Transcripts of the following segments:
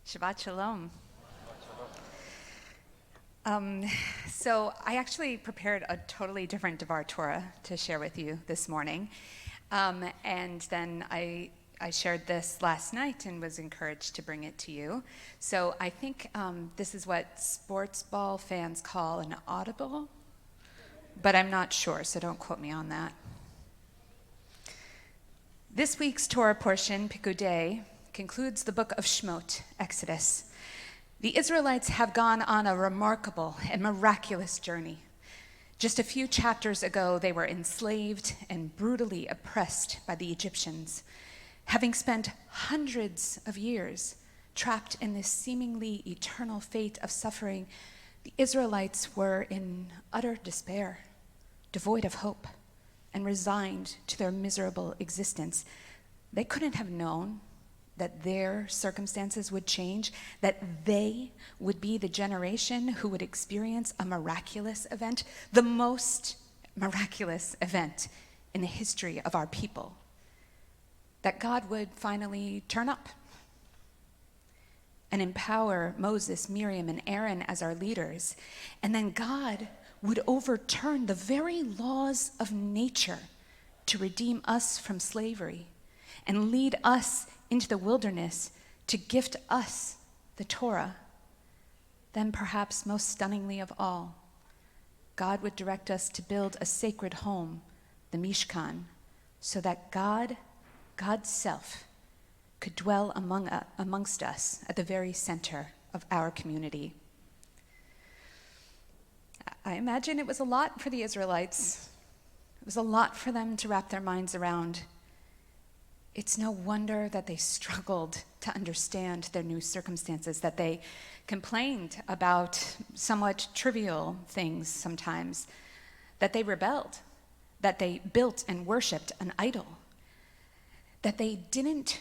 Shabbat Shalom. So I actually prepared a totally different Devar Torah to share with you this morning. And then I shared this last night and was encouraged to bring it to you. So I think this is what sports ball fans call an audible, but I'm not sure, so don't quote me on that. This week's Torah portion, Pikudei, concludes the book of Shmot, Exodus. The Israelites have gone on a remarkable and miraculous journey. Just a few chapters ago, they were enslaved and brutally oppressed by the Egyptians. Having spent hundreds of years trapped in this seemingly eternal fate of suffering, the Israelites were in utter despair, devoid of hope, and resigned to their miserable existence. They couldn't have known that their circumstances would change, that they would be the generation who would experience a miraculous event, the most miraculous event in the history of our people, that God would finally turn up and empower Moses, Miriam, and Aaron as our leaders, and then God would overturn the very laws of nature to redeem us from slavery and lead us into the wilderness to gift us the Torah. Then perhaps most stunningly of all, God would direct us to build a sacred home, the Mishkan, so that God's self, could dwell amongst us at the very center of our community. I imagine it was a lot for the Israelites. It was a lot for them to wrap their minds around. It's no wonder that they struggled to understand their new circumstances, that they complained about somewhat trivial things sometimes, that they rebelled, that they built and worshiped an idol, that they didn't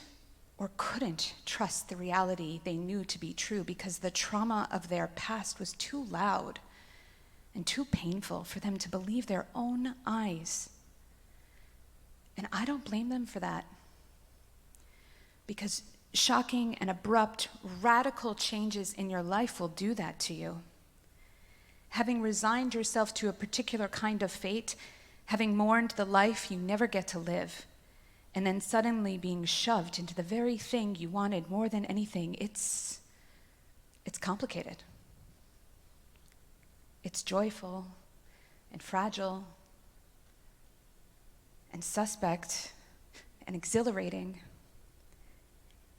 or couldn't trust the reality they knew to be true because the trauma of their past was too loud and too painful for them to believe their own eyes. And I don't blame them for that, because shocking and abrupt, radical changes in your life will do that to you. Having resigned yourself to a particular kind of fate, having mourned the life you never get to live, and then suddenly being shoved into the very thing you wanted more than anything, it's complicated. It's joyful and fragile and suspect and exhilarating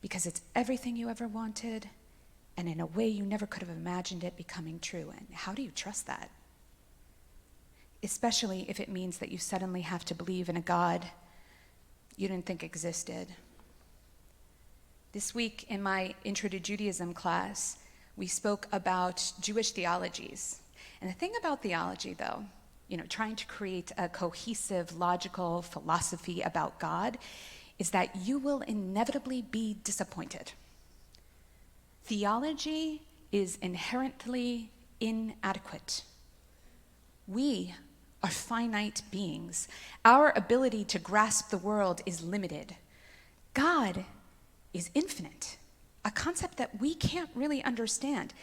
because it's everything you ever wanted and in a way you never could have imagined it becoming true. And how do you trust that? Especially if it means that you suddenly have to believe in a God you didn't think existed. This week in my Intro to Judaism class, we spoke about Jewish theologies. And the thing about theology, though, trying to create a cohesive, logical philosophy about God, is that you will inevitably be disappointed. Theology is inherently inadequate. We are finite beings. Our ability to grasp the world is limited. God is infinite, a concept that we can't really understand.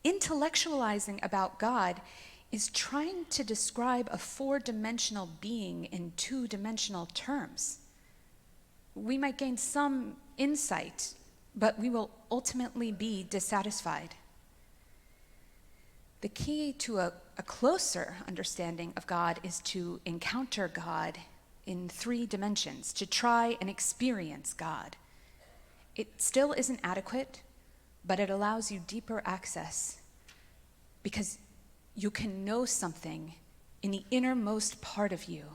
Intellectualizing about God is trying to describe a four-dimensional being in two-dimensional terms. We might gain some insight, but we will ultimately be dissatisfied. The key to a closer understanding of God is to encounter God in three dimensions, to try and experience God. It still isn't adequate, but it allows you deeper access because you can know something in the innermost part of you,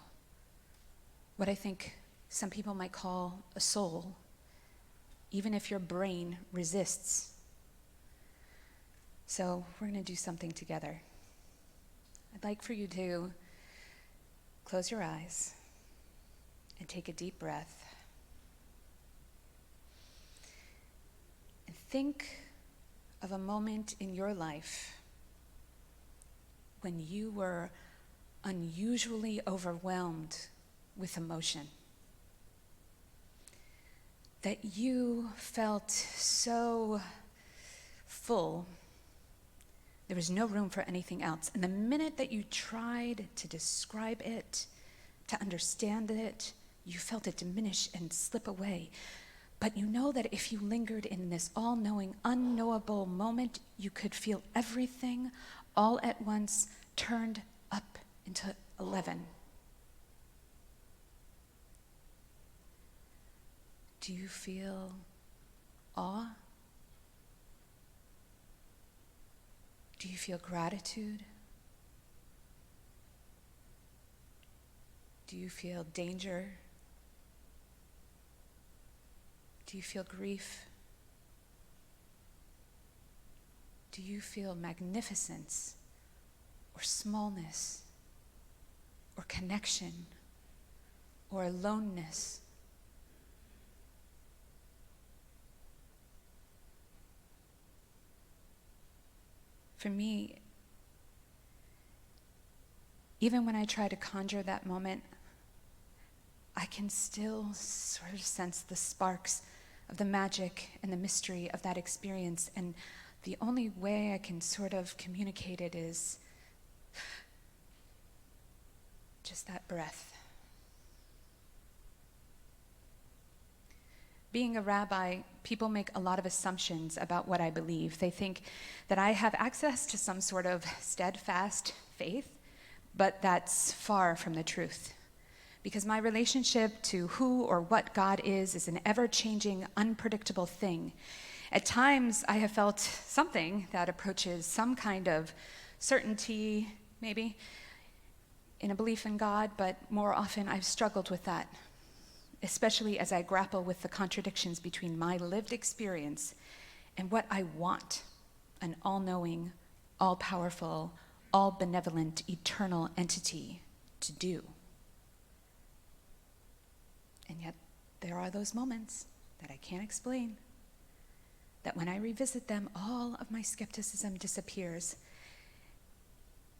what I think some people might call a soul, even if your brain resists. So we're going to do something together. I'd like for you to close your eyes and take a deep breath. And think of a moment in your life when you were unusually overwhelmed with emotion, that you felt so full. There was no room for anything else. And the minute that you tried to describe it, to understand it, you felt it diminish and slip away. But you know that if you lingered in this all-knowing, unknowable moment, you could feel everything all at once turned up into 11. Do you feel awe? Do you feel gratitude? Do you feel danger? Do you feel grief? Do you feel magnificence or smallness or connection or aloneness? For me, even when I try to conjure that moment, I can still sort of sense the sparks of the magic and the mystery of that experience. And the only way I can sort of communicate it is just that breath. Being a rabbi, people make a lot of assumptions about what I believe. They think that I have access to some sort of steadfast faith, but that's far from the truth. Because my relationship to who or what God is an ever-changing, unpredictable thing. At times, I have felt something that approaches some kind of certainty, maybe, in a belief in God, but more often I've struggled with that, especially as I grapple with the contradictions between my lived experience and what I want an all-knowing, all-powerful, all-benevolent, eternal entity to do. And yet, there are those moments that I can't explain, that when I revisit them, all of my skepticism disappears.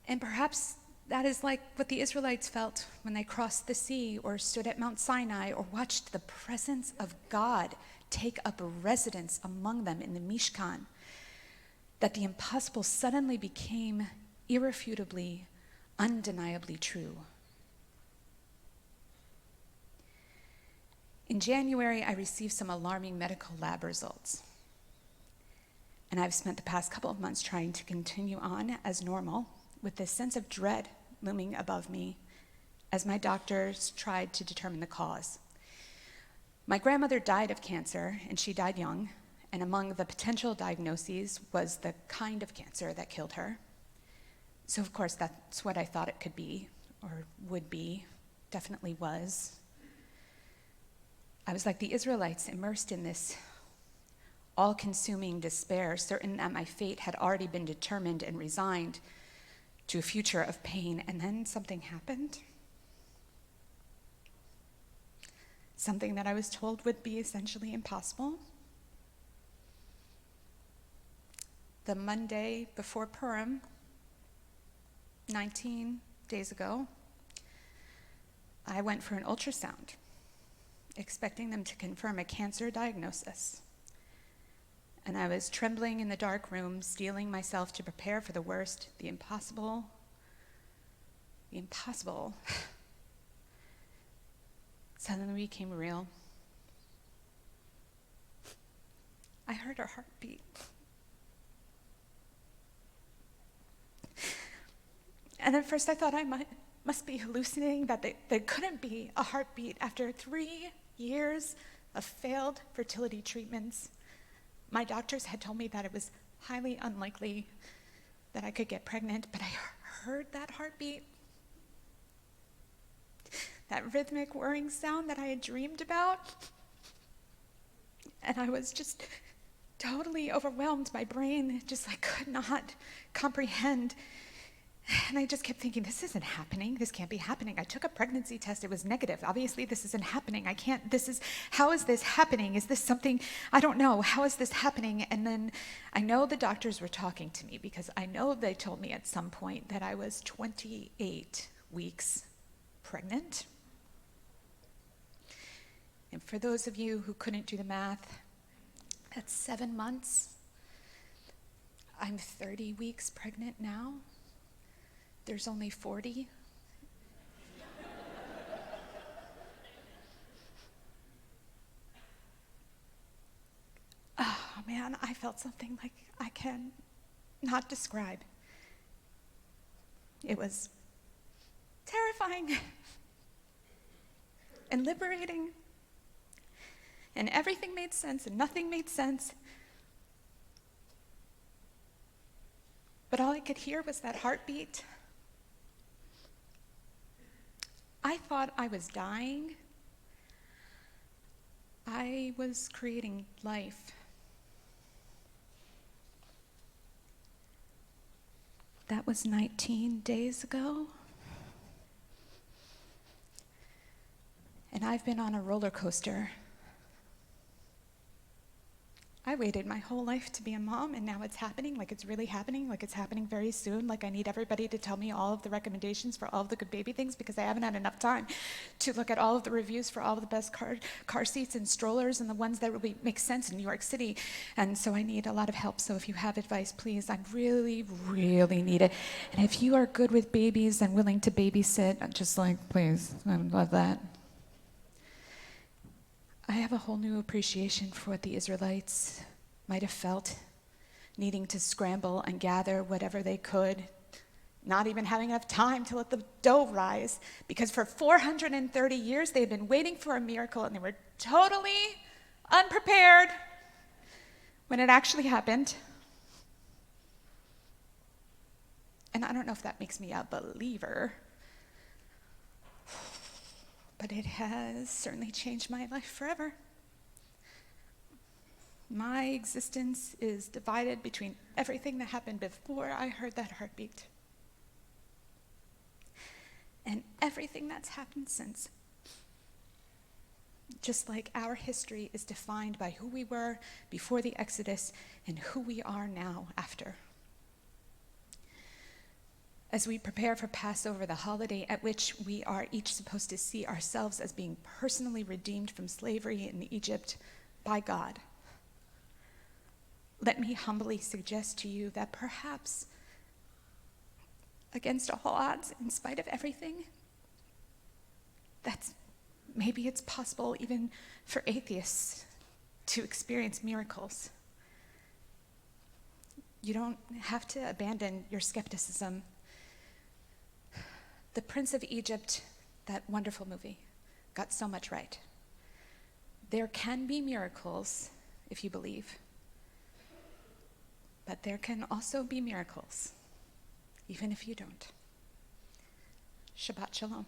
And perhaps that is like what the Israelites felt when they crossed the sea or stood at Mount Sinai or watched the presence of God take up residence among them in the Mishkan, that the impossible suddenly became irrefutably, undeniably true. In January, I received some alarming medical lab results. And I've spent the past couple of months trying to continue on as normal with this sense of dread looming above me as my doctors tried to determine the cause. My grandmother died of cancer, and she died young, and among the potential diagnoses was the kind of cancer that killed her. So of course, that's what I thought it could be, or would be, definitely was. I was like the Israelites, immersed in this all-consuming despair, certain that my fate had already been determined and resigned to a future of pain. And then something happened. Something that I was told would be essentially impossible. The Monday before Purim, 19 days ago, I went for an ultrasound, expecting them to confirm a cancer diagnosis. And I was trembling in the dark room, steeling myself to prepare for the worst, the impossible. The impossible suddenly became real. I heard her heartbeat. And at first I thought I must be hallucinating, that there couldn't be a heartbeat after 3 years of failed fertility treatments. My doctors had told me that it was highly unlikely that I could get pregnant, but I heard that heartbeat, that rhythmic whirring sound that I had dreamed about, and I was just totally overwhelmed. My brain just could not comprehend. And I just kept thinking, this isn't happening. This can't be happening. I took a pregnancy test. It was negative. Obviously, this isn't happening. How is this happening? Is this something, I don't know. How is this happening? And then I know the doctors were talking to me, because I know they told me at some point that I was 28 weeks pregnant. And for those of you who couldn't do the math, that's 7 months. I'm 30 weeks pregnant now. There's only 40. Oh man, I felt something like I can not describe. It was terrifying and liberating, and everything made sense and nothing made sense. But all I could hear was that heartbeat. I thought I was dying. I was creating life. That was 19 days ago. And I've been on a roller coaster. I waited my whole life to be a mom, and now it's happening, like it's really happening, like it's happening very soon. Like I need everybody to tell me all of the recommendations for all of the good baby things, because I haven't had enough time to look at all of the reviews for all of the best car seats and strollers and the ones that really make sense in New York City. And so I need a lot of help. So if you have advice, please, I really, really need it. And if you are good with babies and willing to babysit, just like, please, I would love that. I have a whole new appreciation for what the Israelites might have felt, needing to scramble and gather whatever they could, not even having enough time to let the dough rise, because for 430 years they've been waiting for a miracle, and they were totally unprepared when it actually happened. And I don't know if that makes me a believer, but it has certainly changed my life forever. My existence is divided between everything that happened before I heard that heartbeat and everything that's happened since. Just like our history is defined by who we were before the Exodus and who we are now after. As we prepare for Passover, the holiday at which we are each supposed to see ourselves as being personally redeemed from slavery in Egypt by God, let me humbly suggest to you that perhaps, against all odds, in spite of everything, maybe it's possible even for atheists to experience miracles. You don't have to abandon your skepticism. The Prince of Egypt, that wonderful movie, got so much right. There can be miracles if you believe, but there can also be miracles even if you don't. Shabbat Shalom.